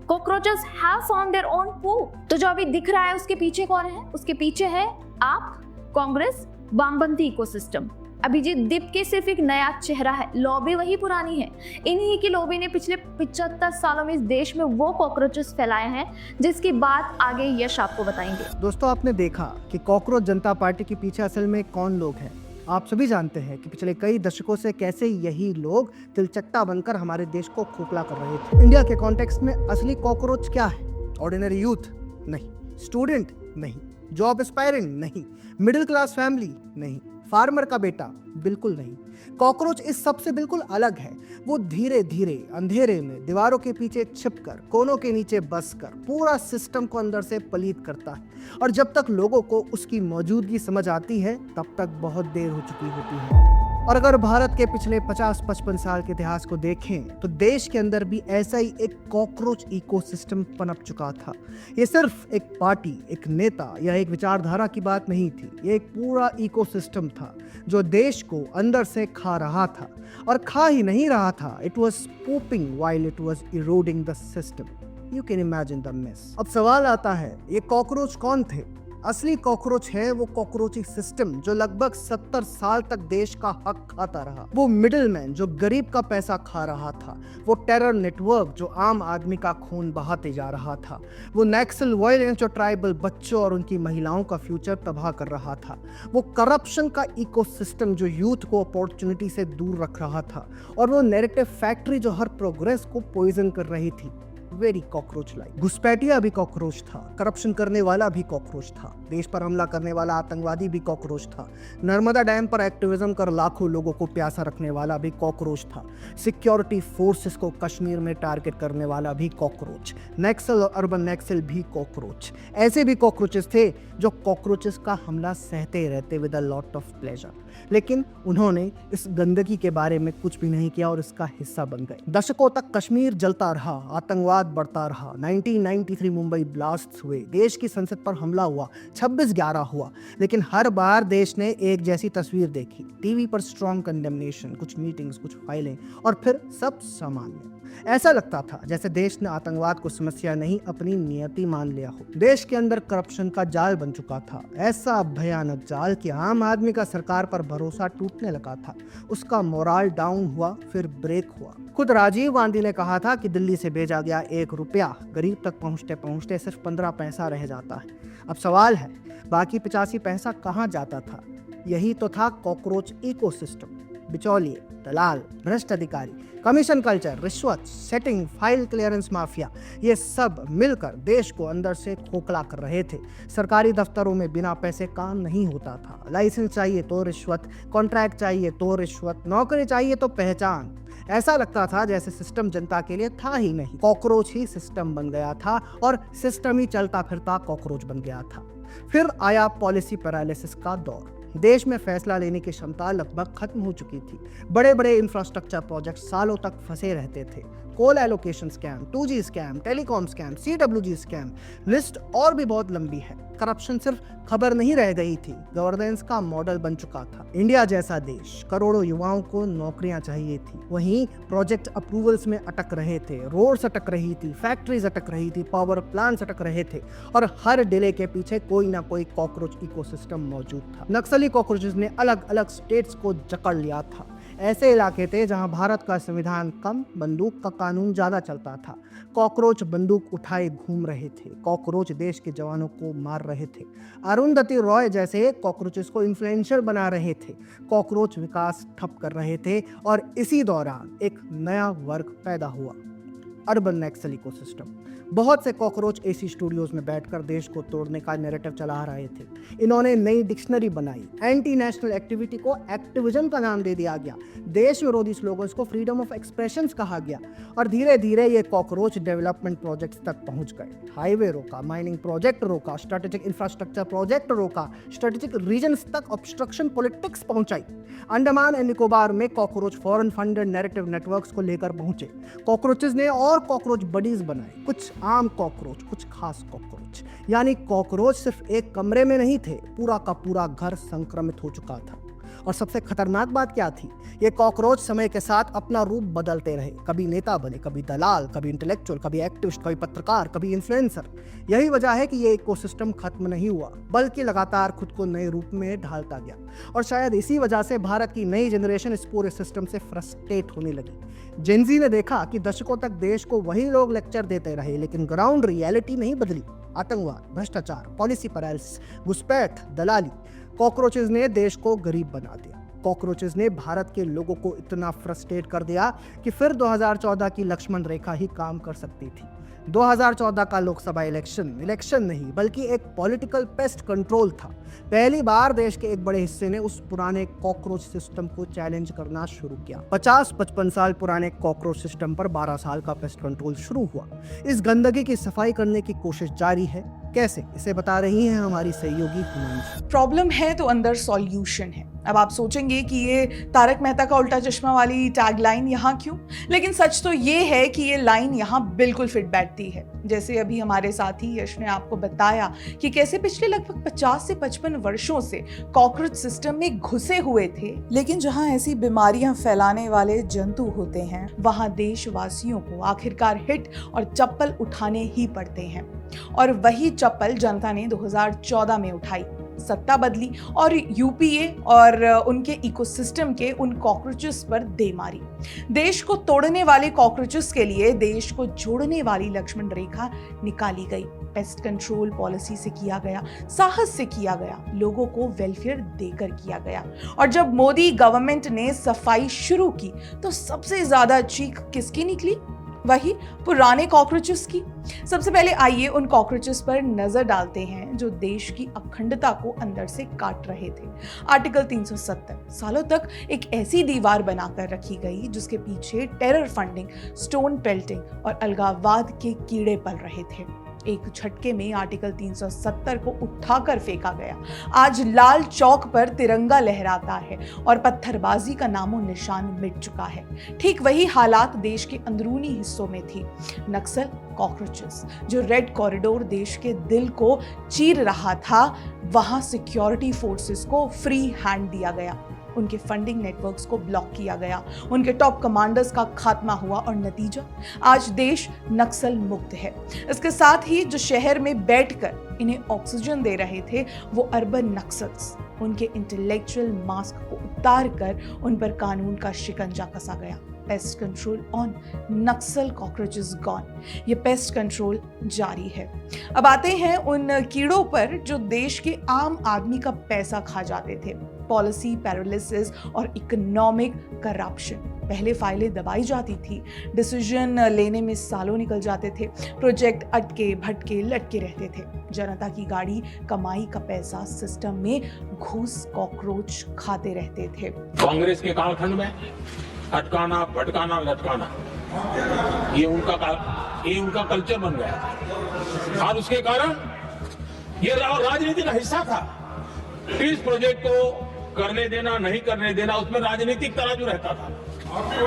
Cockroaches have found their own पू। तो जो अभी दिख रहा है उसके पीछे कौन है? उसके पीछे है आप, कांग्रेस, वामपंथी इकोसिस्टम। अभिजीत दीपके सिर्फ एक नया चेहरा है, लॉबी वही पुरानी है। इन्हीं की लॉबी ने पिछले 75 सालों में इस देश में वो कॉकरोचेस फैलाए हैं जिसकी बात आगे यश आपको बताएंगे। दोस्तों, आपने देखा कि कॉकरोच जनता पार्टी के पीछे असल में कौन लोग हैं। आप सभी जानते हैं कि पिछले कई दशकों से कैसे यही लोग तिलचट्टा बनकर हमारे देश को खोखला कर रहे थे। इंडिया के कॉन्टेक्स्ट में असली कॉकरोच क्या है? ऑर्डिनरी यूथ नहीं, स्टूडेंट नहीं, जॉब एस्पायरिंग नहीं, मिडिल क्लास फैमिली नहीं, फार्मर का बेटा? बिल्कुल नहीं। कॉकरोच इस सब से बिल्कुल अलग है। वो धीरे धीरे अंधेरे में दीवारों के पीछे छिपकर, कोनों के नीचे बसकर पूरा सिस्टम को अंदर से पलीत करता है और जब तक लोगों को उसकी मौजूदगी समझ आती है तब तक बहुत देर हो चुकी होती है। और अगर भारत के पिछले 50-55 साल के इतिहास को देखें तो देश के अंदर भी ऐसा ही एक कॉकरोच इकोसिस्टम पनप चुका था। ये सिर्फ एक पार्टी, एक नेता या एक विचारधारा की बात नहीं थी। ये एक पूरा इकोसिस्टम था जो देश को अंदर से खा रहा था और खा ही नहीं रहा था, it was popping while it was eroding the system. You can imagine the mess. अब सवाल आता है, ये कॉकरोच कौन थे? असली कॉकरोच है वो कॉकरोची सिस्टम जो लगभग 70 साल तक देश का हक खाता रहा। वो मिडिलमैन जो गरीब का पैसा खा रहा था। वो टेरर नेटवर्क जो आम आदमी का खून बहाते जा रहा था। वो नक्सल वायलेंस जो ट्राइबल बच्चों और उनकी महिलाओं का फ्यूचर तबाह कर रहा था। वो करप्शन का इकोसिस्टम जो यूथ को अपॉर्चुनिटी से दूर रख रहा था। और वो नैरेटिव फैक्ट्री जो हर प्रोग्रेस को पॉइजन कर रही थी। Very cockroach like. घुसपैठिया भी कॉकरोच था, करप्शन करने वाला भी कॉकरोच था, देश पर हमला करने वाला आतंकवादी भी कॉकरोच था, नर्मदा डैम पर एक्टिविज्म कर लाखों लोगों को प्यासा रखने वाला भी कॉकरोच था, सिक्योरिटी फोर्सेस को कश्मीर में टारगेट करने वाला भी कॉकरोच, नक्सल और अर्बन नक्सल भी कॉकरोच। ऐसे भी कॉकरोचेस थे जो कॉकरोचेस का हमला सहते रहते with a lot of pleasure, लेकिन उन्होंने इस गंदगी के बारे में कुछ भी नहीं किया और इसका हिस्सा बन गए। दशकों तक कश्मीर जलता रहा, आतंकवाद बढ़ता रहा। 1993 मुंबई ब्लास्ट हुए, देश की संसद पर हमला हुआ, 26/11 हुआ, लेकिन हर बार देश ने एक जैसी तस्वीर देखी। टीवी पर स्ट्रॉन्ग कंडेमनेशन, कुछ मीटिंग्स, कुछ फाइलें और फिर सब सामान्य। ऐसा लगता था जैसे देश ने आतंकवाद को समस्या नहीं अपनी नियति मान लिया हो। देश के अंदर करप्शन का जाल बन चुका था, ऐसा भयानक जाल कि आम आदमी का सरकार पर भरोसा टूटने लगा था। उसका मोरल डाउन हुआ, फिर ब्रेक हुआ। खुद राजीव गांधी ने कहा था कि दिल्ली से भेजा गया 1 रुपया गरीब तक पहुंचते पहुंचते सिर्फ 15 पैसा रह जाता है। अब सवाल है, बाकी 85 पैसा कहां जाता था? यही तो था कॉकरोच इकोसिस्टम। बिचौलिए, दलाल, भ्रष्ट अधिकारी, कमीशन कल्चर, रिश्वत, सेटिंग, फाइल क्लियरेंस माफिया, ये सब मिलकर देश को अंदर से खोखला कर रहे थे। सरकारी दफ्तरों में बिना पैसे काम नहीं होता था। लाइसेंस चाहिए तो रिश्वत, कॉन्ट्रैक्ट चाहिए तो रिश्वत, नौकरी चाहिए तो पहचान। ऐसा लगता था जैसे सिस्टम जनता के लिए था ही नहीं, कॉकरोच ही सिस्टम बन गया था और सिस्टम ही चलता फिरता कॉकरोच बन गया था। फिर आया पॉलिसी पैरालिसिस का दौर। देश में फैसला लेने की क्षमता लगभग खत्म हो चुकी थी। बड़े बड़े इंफ्रास्ट्रक्चर प्रोजेक्ट सालों तक फंसे रहते थे। Coal allocation scam, 2G scam, telecom scam, CWG scam, list और भी बहुत लंबी है। करप्शन सिर्फ खबर नहीं रह गई थी, गवर्नेंस का मॉडल बन चुका था। इंडिया जैसा देश, करोड़ों युवाओं को नौकरियां चाहिए थी, वहीं प्रोजेक्ट अप्रूवल्स में अटक रहे थे, रोड्स अटक रही थी, फैक्ट्रीज अटक रही थी, पावर प्लांट्स अटक रहे थे और हर डिले के पीछे कोई ना कोई कॉकरोच इकोसिस्टम मौजूद था। नक्सली कॉकरोचेस ने अलग अलग स्टेट्स को जकड़ लिया था। ऐसे इलाके थे जहां भारत का संविधान कम, बंदूक का कानून ज्यादा चलता था। कॉकरोच बंदूक उठाए घूम रहे थे, कॉकरोच देश के जवानों को मार रहे थे। अरुंधति रॉय जैसे कॉकरोचेस को इन्फ्लुएंशियल बना रहे थे। कॉकरोच विकास ठप कर रहे थे और इसी दौरान एक नया वर्ग पैदा हुआ, अर्बन नक्सल इकोसिस्टम। बहुत से कॉकरोच एसी स्टूडियोज में बैठकर देश को तोड़ने का नैरेटिव चला रहे थे। इन्होंने नई डिक्शनरी बनाई, एंटी नेशनल एक्टिविटी को एक्टिविज्म का नाम दे दिया गया, देश विरोधी स्लोगन्स को फ्रीडम ऑफ एक्सप्रेशंस कहा गया और धीरे धीरे ये कॉकरोच डेवलपमेंट प्रोजेक्ट्स तक पहुंच गए। हाईवे रोका, माइनिंग प्रोजेक्ट रोका, स्ट्रेटेजिक इंफ्रास्ट्रक्चर प्रोजेक्ट रोका, स्ट्रेटेजिक रीजन्स तक ऑब्स्ट्रक्शन पॉलिटिक्स पहुंचाई। अंडमान एंड निकोबार में cockroach foreign funded narrative networks को लेकर पहुंचे। कॉकरोचेस ने और कॉकरोच बडीज बनाए, कुछ आम कॉकरोच, कुछ खास कॉकरोच। यानी कॉकरोच सिर्फ एक कमरे में नहीं थे, पूरा का पूरा घर संक्रमित हो चुका था। और सबसे खतरनाक बात क्या थी, ये कॉकरोच समय के साथ अपना रूप बदलते रहे। कभी नेता बने, कभी दलाल, कभी इंटेलेक्चुअल, कभी एक्टिविस्ट, कभी पत्रकार, कभी इन्फ्लुएंसर। यही वजह है कि ये इकोसिस्टम खत्म नहीं हुआ, बल्कि लगातार खुद को नए रूप में ढालता गया। और शायद इसी वजह से भारत की नई जनरेशन इस पूरे सिस्टम से फ्रस्ट्रेट होने लगी। जेनजी ने देखा कि दशकों तक देश को वही लोग लेक्चर देते रहे, लेकिन ग्राउंड रियलिटी नहीं बदली। आतंकवाद, भ्रष्टाचार, पॉलिसी पैरालिसिस, घुसपैठ, दलाली, कॉकरोचेस ने देश को गरीब बना दिया। कॉकरोचेस ने भारत के लोगों को इतना फ्रस्ट्रेट कर दिया कि फिर 2014 की लक्ष्मण रेखा ही काम कर सकती थी। 2014 का लोकसभा इलेक्शन नहीं बल्कि एक पॉलिटिकल पेस्ट कंट्रोल था। पहली बार देश के एक बड़े हिस्से ने उस पुराने कॉकरोच सिस्टम को चैलेंज करना शुरू किया। 50-55 साल पुराने कॉकरोच सिस्टम पर 12 साल का पेस्ट कंट्रोल शुरू हुआ। इस गंदगी की सफाई करने की कोशिश जारी है। कैसे, इसे बता रही हैं हमारी सहयोगी हिमांशु। प्रॉब्लम है तो अंदर सॉल्यूशन है। अब आप सोचेंगे कि ये तारक मेहता का उल्टा चश्मा वाली टैगलाइन यहाँ क्यों, लेकिन सच तो ये है कि ये लाइन यहाँ बिल्कुल फिट बैठती है। जैसे अभी हमारे साथी यश ने आपको बताया कि कैसे पिछले लगभग 50 से 55 वर्षों से कॉकरोच सिस्टम में घुसे हुए थे, लेकिन जहाँ ऐसी बीमारियां फैलाने वाले जंतु होते हैं वहाँ देशवासियों को आखिरकार हिट और चप्पल उठाने ही पड़ते हैं। और वही चप्पल जनता ने 2014 में उठाई। सत्ता बदली और यूपीए और उनके इकोसिस्टम के उन कॉकरोचेस पर दे मारी। देश को तोड़ने वाले कॉकरोचेस के लिए देश को जोड़ने वाली लक्ष्मण रेखा निकाली गई। पेस्ट कंट्रोल पॉलिसी से किया गया, साहस से किया गया, लोगों को वेलफेयर देकर किया गया। और जब मोदी गवर्नमेंट ने सफाई शुरू की तो सबसे ज्यादा चीख किसकी निकली? वही पुराने कॉकरोचेस की। सबसे पहले आइए उन कॉकरोचेस पर नजर डालते हैं जो देश की अखंडता को अंदर से काट रहे थे। आर्टिकल 370 सालों तक एक ऐसी दीवार बनाकर रखी गई जिसके पीछे टेरर फंडिंग, स्टोन पेल्टिंग और अलगाववाद के कीड़े पल रहे थे। एक झटके में आर्टिकल 370 को उठाकर फेंका गया। आज लाल चौक पर तिरंगा लहराता है और पत्थरबाजी का नामो निशान मिट चुका है। ठीक वही हालात देश के अंदरूनी हिस्सों में थी। नक्सल कॉकरोचेस जो रेड कॉरिडोर देश के दिल को चीर रहा था, वहां सिक्योरिटी फोर्सेस को फ्री हैंड दिया गया। उनके फंडिंग नेटवर्क्स को ब्लॉक किया गया, उनके टॉप कमांडर्स का खात्मा हुआ और नतीजा आज देश नक्सल मुक्त है। इसके साथ ही जो शहर में बैठकर इन्हें ऑक्सीजन दे रहे थे वो अर्बन नक्सल्स, उनके इंटेलेक्चुअल मास्क को उतार कर उन पर कानून का शिकंजा कसा गया। Pest control on, Naxal cockroaches gone. ये पेस्ट कंट्रोल जारी है। अब आते हैं उन कीड़ों पर जो देश के आम आदमी का पैसा खा जाते थे। पॉलिसी पैरालिसिस और इकोनॉमिक करप्शन। पहले फाइलें दबाई जाती थी, डिसीजन लेने में सालों निकल जाते थे, प्रोजेक्ट अटके भटके लटके रहते थे। जनता की गाड़ी, कमाई का पैसा सिस्टम में घुस कॉकरोच खाते रहते थे। कांग्रेस के कालखंड में अटकाना, भटकाना, लटकाना ये उनका कल्चर बन गया और उसके कारण ये राजनीति का हिस्सा था। इस प्रोजेक्ट को करने देना, नहीं करने देना, उसमें राजनीतिक तराजू रहता था।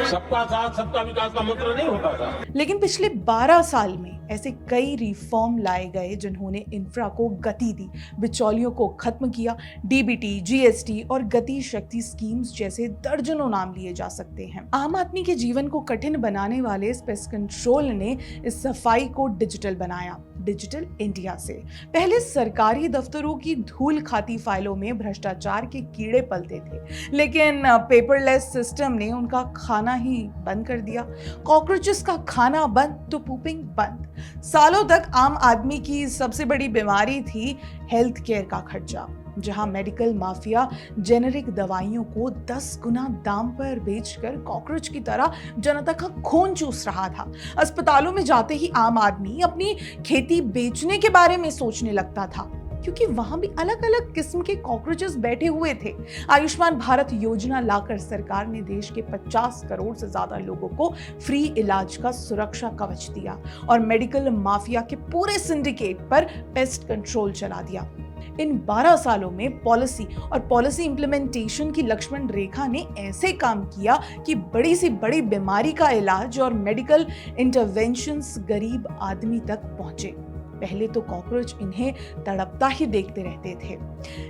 सबका साथ सबका विकास का मंत्र नहीं होता था। लेकिन पिछले 12 साल में ऐसे कई रिफॉर्म लाए गए जिन्होंने इंफ्रा को गति दी, बिचौलियों को खत्म किया। डीबीटी, जीएसटी और गति शक्ति स्कीम्स जैसे दर्जनों नाम लिए जा सकते हैं। आम आदमी के जीवन को कठिन बनाने वाले इस पेस्ट कंट्रोल ने इस सफाई को डिजिटल बनाया। डिजिटल इंडिया से पहले सरकारी दफ्तरों की धूल खाती फाइलों में भ्रष्टाचार के कीड़े पलते थे, लेकिन पेपरलेस सिस्टम ने उनका खाना ही बंद कर दिया। कॉकरोचेस का खाना बंद तो पूपिंग बंद। सालों तक आम आदमी की सबसे बड़ी बीमारी थी हेल्थ केयर का खर्चा, जहां मेडिकल माफिया जेनेरिक दवाइयों को 10 गुना दाम पर बेचकर कॉकरोच की तरह जनता का खून चूस रहा था। अस्पतालों में जाते ही आम आदमी अपनी खेती बेचने के बारे में सोचने लगता था, क्योंकि वहां भी अलग अलग किस्म के कॉकरोचेस बैठे हुए थे। आयुष्मान भारत योजना लाकर सरकार ने देश के 50 करोड़ से ज्यादा लोगों को फ्री इलाज का सुरक्षा कवच दिया और मेडिकल माफिया के पूरे सिंडिकेट पर पेस्ट कंट्रोल चला दिया। इन 12 सालों में पॉलिसी और पॉलिसी इंप्लीमेंटेशन की लक्ष्मण रेखा ने ऐसे काम किया कि बड़ी से बड़ी बीमारी का इलाज और मेडिकल इंटरवेंशंस गरीब आदमी तक पहुंचे। पहले तो कॉकरोच इन्हें तड़पता ही देखते रहते थे।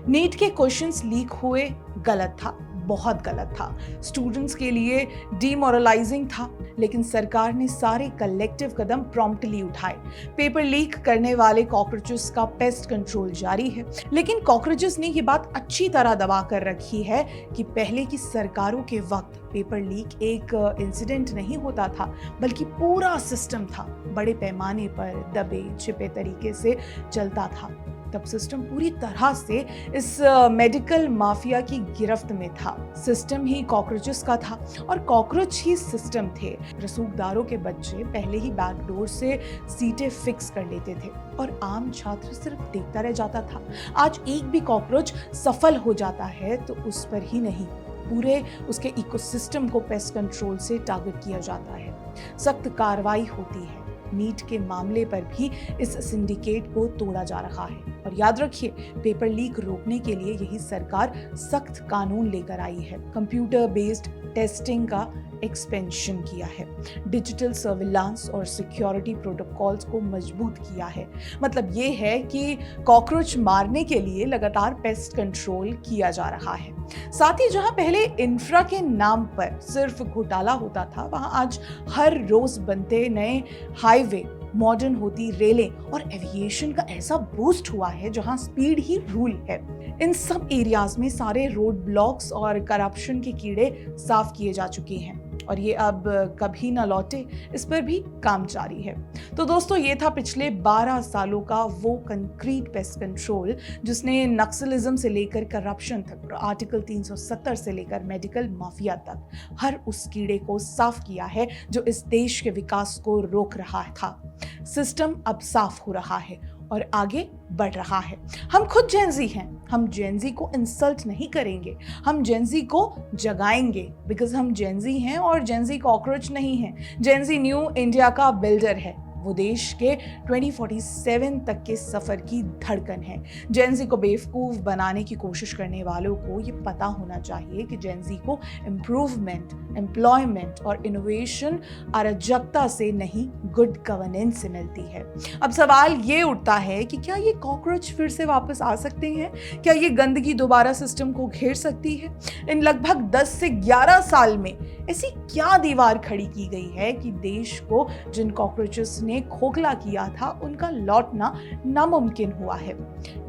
नीट के क्वेश्चंस लीक हुए, गलत था, बहुत गलत था, स्टूडेंट्स के लिए डीमोरलाइजिंग था, लेकिन सरकार ने सारे कलेक्टिव कदम प्रॉम्प्टली उठाए। पेपर लीक करने वाले कॉकरोचेस का पेस्ट कंट्रोल जारी है, लेकिन कॉकरोचेस ने ये बात अच्छी तरह दबा कर रखी है कि पहले की सरकारों के वक्त पेपर लीक एक इंसिडेंट नहीं होता था, बल्कि पूरा सिस्टम था, बड़े पैमाने पर दबे छिपे तरीके से चलता था। तब सिस्टम पूरी तरह से इस मेडिकल माफिया की गिरफ्त में था। सिस्टम ही कॉकरोचेस का था और कॉकरोच ही सिस्टम थे। रसूखदारों के बच्चे पहले ही बैकडोर से सीटें फिक्स कर लेते थे और आम छात्र सिर्फ देखता रह जाता था। आज एक भी कॉकरोच सफल हो जाता है तो उस पर ही नहीं, पूरे उसके इकोसिस्टम को पेस्ट कंट्रोल से टारगेट किया जाता है। सख्त कार्रवाई होती है। नीट के मामले पर भी इस सिंडिकेट को तोड़ा जा रहा है। और याद रखिए, पेपर लीक रोकने के लिए यही सरकार सख्त कानून लेकर आई है। कंप्यूटर बेस्ड टेस्टिंग का एक्सपेंशन किया है, डिजिटल सर्विलांस और सिक्योरिटी प्रोटोकॉल्स को मजबूत किया है। मतलब ये है कि कॉकरोच मारने के लिए लगातार पेस्ट कंट्रोल किया जा रहा है। साथ ही जहां पहले इंफ्रा के नाम पर सिर्फ घोटाला होता था, वहां आज हर रोज बनते नए हाईवे, मॉडर्न होती रेलें और एविएशन का ऐसा बूस्ट हुआ है जहां स्पीड ही रूल है। इन सब एरियाज में सारे रोड ब्लॉक्स और करप्शन के कीड़े साफ किए जा चुके हैं और ये अब कभी ना लौटे, इस पर भी काम जारी है। तो दोस्तों, ये था पिछले 12 सालों का वो कंक्रीट पेस्ट कंट्रोल जिसने नक्सलिज्म से लेकर करप्शन तक, आर्टिकल 370 से लेकर मेडिकल माफिया तक हर उस कीड़े को साफ किया है जो इस देश के विकास को रोक रहा था। सिस्टम अब साफ हो रहा है और आगे बढ़ रहा है। हम खुद जेनजी हैं, हम जेनजी को इंसल्ट नहीं करेंगे, हम जेनजी को जगाएंगे, बिकॉज हम जेनजी हैं और जेनजी कॉकरोच नहीं है। जेनजी न्यू इंडिया का बिल्डर है, वो देश के 2047 तक के सफर की धड़कन है। जेनजी को बेवकूफ बनाने की कोशिश करने वालों को ये पता होना चाहिए कि जेनजी को इम्प्रूवमेंट, एम्प्लॉयमेंट और इनोवेशन अराजकता से नहीं, गुड गवर्नेंस से मिलती है। अब सवाल ये उठता है कि क्या ये कॉकरोच फिर से वापस आ सकते हैं? क्या ये गंदगी दोबारा सिस्टम को घेर सकती है? इन लगभग 10 से 11 साल में ऐसी क्या दीवार खड़ी की गई है कि देश को जिन कॉकरोचेस ने खोखला किया था उनका लौटना नामुमकिन हुआ है?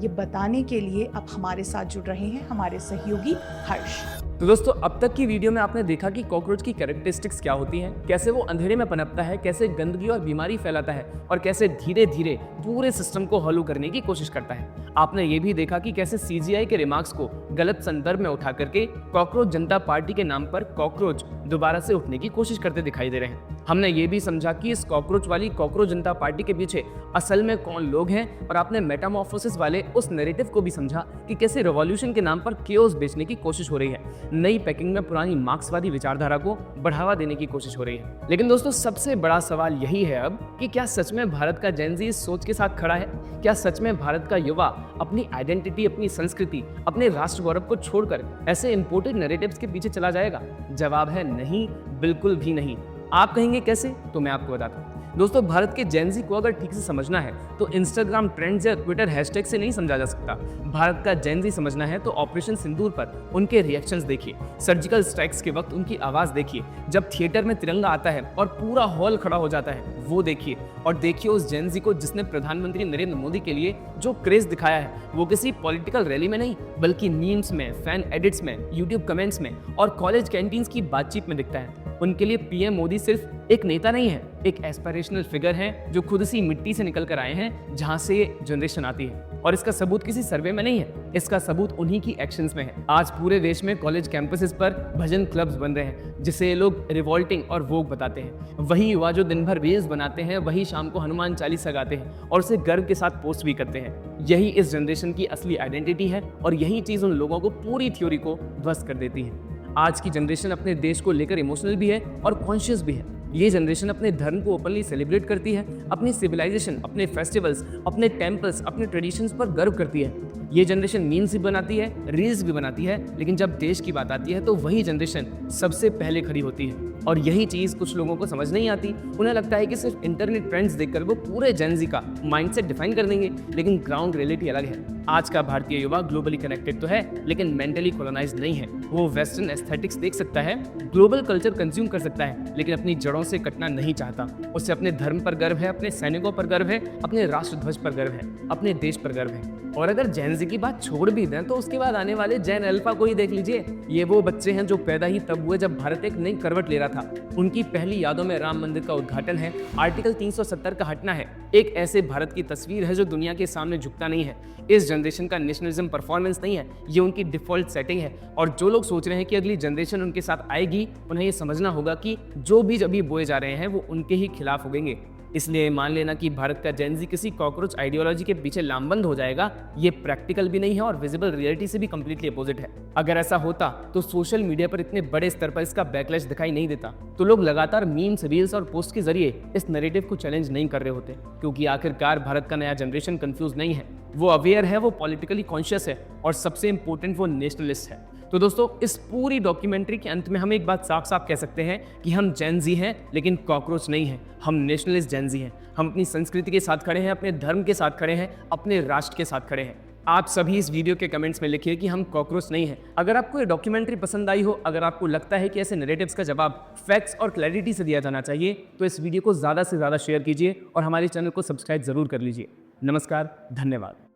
ये बताने के लिए अब हमारे साथ जुड़ रहे हैं हमारे सहयोगी हर्ष। तो दोस्तों, अब तक की वीडियो में आपने देखा कि कॉकरोच की कैरेक्टरिस्टिक्स क्या होती हैं, कैसे वो अंधेरे में पनपता है, कैसे गंदगी और बीमारी फैलाता है और कैसे धीरे धीरे पूरे सिस्टम को हॉलो करने की कोशिश करता है। आपने ये भी देखा कि कैसे सीजीआई के रिमार्क्स को गलत संदर्भ में उठा करके कॉकरोच जनता पार्टी के नाम पर कॉकरोच दोबारा से उठने की कोशिश करते दिखाई दे रहे हैं। हमने ये भी समझा कि इस कॉकरोच वाली कॉकरोच जनता पार्टी के पीछे असल में कौन लोग हैं और आपने मेटामॉर्फोसिस वाले उस नैरेटिव को भी समझा कि कैसे रिवॉल्यूशन के नाम पर केओस बेचने की कोशिश हो रही है, नई पैकिंग में पुरानी मार्क्सवादी विचारधारा को बढ़ावा देने की कोशिश हो रही है। लेकिन दोस्तों, सबसे बड़ा सवाल यही है अब कि क्या सच में भारत का जेनजी इस सोच के साथ खड़ा है? क्या सच में भारत का युवा अपनी आइडेंटिटी, अपनी संस्कृति, अपने राष्ट्र गौरव को छोड़कर ऐसे इंपोर्टेड नैरेटिव्स के पीछे चला जाएगा? जवाब है नहीं, बिल्कुल भी नहीं। आप कहेंगे कैसे? तो मैं आपको बताता हूँ। दोस्तों, भारत के जेनजी को अगर ठीक से समझना है तो इंस्टाग्राम ट्रेंड्स या ट्विटर हैशटैग से नहीं समझा जा सकता। भारत का जेनजी समझना है तो ऑपरेशन सिंदूर पर उनके रिएक्शंस देखिए, सर्जिकल स्ट्राइक्स के वक्त उनकी आवाज देखिए, जब थिएटर में तिरंगा आता है और पूरा हॉल खड़ा हो जाता है वो देखिए, और देखिए उस जेनजी को जिसने प्रधानमंत्री नरेंद्र मोदी के लिए जो क्रेज दिखाया है वो किसी पॉलिटिकल रैली में नहीं, बल्कि मीम्स में, फैन एडिट्स में, यूट्यूब कमेंट्स में और कॉलेज कैंटीन्स की बातचीत में दिखता है। उनके लिए पीएम मोदी सिर्फ एक नेता नहीं है, एक एस्पिरेशनल फिगर है जो खुद इसी मिट्टी से निकल कर आए हैं जहां से ये जनरेशन आती है। और इसका सबूत किसी सर्वे में नहीं है, इसका सबूत उन्हीं की एक्शंस में है। आज पूरे देश में कॉलेज कैंपसेस पर भजन क्लब्स बन रहे हैं जिसे ये लोग रिवॉल्टिंग और वोग बताते हैं। वही युवा जो दिन भर रील्स बनाते हैं, वही शाम को हनुमान चालीसा गाते हैं और उसे गर्व के साथ पोस्ट भी करते हैं। यही इस जनरेशन की असली आइडेंटिटी है और यही चीज उन लोगों को पूरी थ्योरी को ध्वस्त कर देती है। आज की जनरेशन अपने देश को लेकर इमोशनल भी है और कॉन्शियस भी है। ये जनरेशन अपने धर्म को ओपनली सेलिब्रेट करती है, अपनी सिविलाइजेशन, अपने फेस्टिवल्स, अपने टेम्पल्स, अपने ट्रेडिशंस पर गर्व करती है। ये जनरेशन मीम्स भी बनाती है, रील्स भी बनाती है, लेकिन जब देश की बात आती है तो वही जनरेशन सबसे पहले खड़ी होती है। और यही चीज़ कुछ लोगों को समझ नहीं आती। उन्हें लगता है कि सिर्फ इंटरनेट ट्रेंड्स देखकर वो पूरे जेनजी का माइंडसेट डिफाइन कर देंगे, लेकिन ग्राउंड रियलिटी अलग है। आज का भारतीय युवा ग्लोबली कनेक्टेड तो है, लेकिन मेंटली कॉलोनाइज्ड नहीं है। वो वेस्टर्न एस्थेटिक्स देख सकता है, ग्लोबल कल्चर कंज्यूम कर सकता है, लेकिन अपनी जड़ों से कटना नहीं चाहता। उसे अपने धर्म पर गर्व है, अपने सैनिकों पर गर्व है, अपने राष्ट्र ध्वज पर गर्व है, अपने देश पर गर्व है। और अगर जेनजी की बात छोड़ भी दें तो उसके बाद आने वाले जेन अल्फा को ही देख लीजिए। ये वो बच्चे हैं जो पैदा ही तब हुए जब भारत एक नई करवट ले रहा था। उनकी पहली यादों में राम मंदिर का उद्घाटन है, आर्टिकल 370 का हटना है, एक ऐसे भारत की तस्वीर है जो दुनिया के सामने झुकता नहीं है। इस जनरेशन का नेशनलिज्म परफॉर्मेंस नहीं है, ये उनकी डिफॉल्ट सेटिंग है। और जो लोग सोच रहे हैं कि अगली जनरेशन उनके साथ आएगी, उन्हें ये समझना होगा कि जो बीज अभी बोए जा रहे हैं वो उनके ही खिलाफ उगेंगे। इसलिए मान लेना कि भारत का जेनजी किसी कॉकरोच आइडियोलॉजी के पीछे लामबंद हो जाएगा, ये प्रैक्टिकल भी नहीं है और विजिबल रियलिटी से भी कंप्लीटली अपोजिट है। अगर ऐसा होता तो सोशल मीडिया पर इतने बड़े स्तर पर इसका बैकलैश दिखाई नहीं देता, तो लोग लगातार मीम्स, रील्स और पोस्ट के जरिए इस नैरेटिव को चैलेंज नहीं कर रहे होते। क्योंकि आखिरकार भारत का नया जनरेशन कंफ्यूज नहीं है, वो अवेयर है, वो पॉलिटिकली कॉन्शियस है और सबसे इंपॉर्टेंट वो नेशनलिस्ट है। तो दोस्तों, इस पूरी डॉक्यूमेंट्री के अंत में हम एक बात साफ साफ कह सकते हैं कि हम जेन जी हैं, लेकिन कॉकरोच नहीं हैं। हम नेशनलिस्ट जेन जी हैं। हम अपनी संस्कृति के साथ खड़े हैं, अपने धर्म के साथ खड़े हैं, अपने राष्ट्र के साथ खड़े हैं। आप सभी इस वीडियो के कमेंट्स में लिखिए कि हम कॉकरोच नहीं हैं। अगर आपको ये डॉक्यूमेंट्री पसंद आई हो, अगर आपको लगता है कि ऐसे नैरेटिव्स का जवाब फैक्ट्स और क्लैरिटी से दिया जाना चाहिए, तो इस वीडियो को ज़्यादा से ज़्यादा शेयर कीजिए और हमारे चैनल को सब्सक्राइब जरूर कर लीजिए। नमस्कार, धन्यवाद।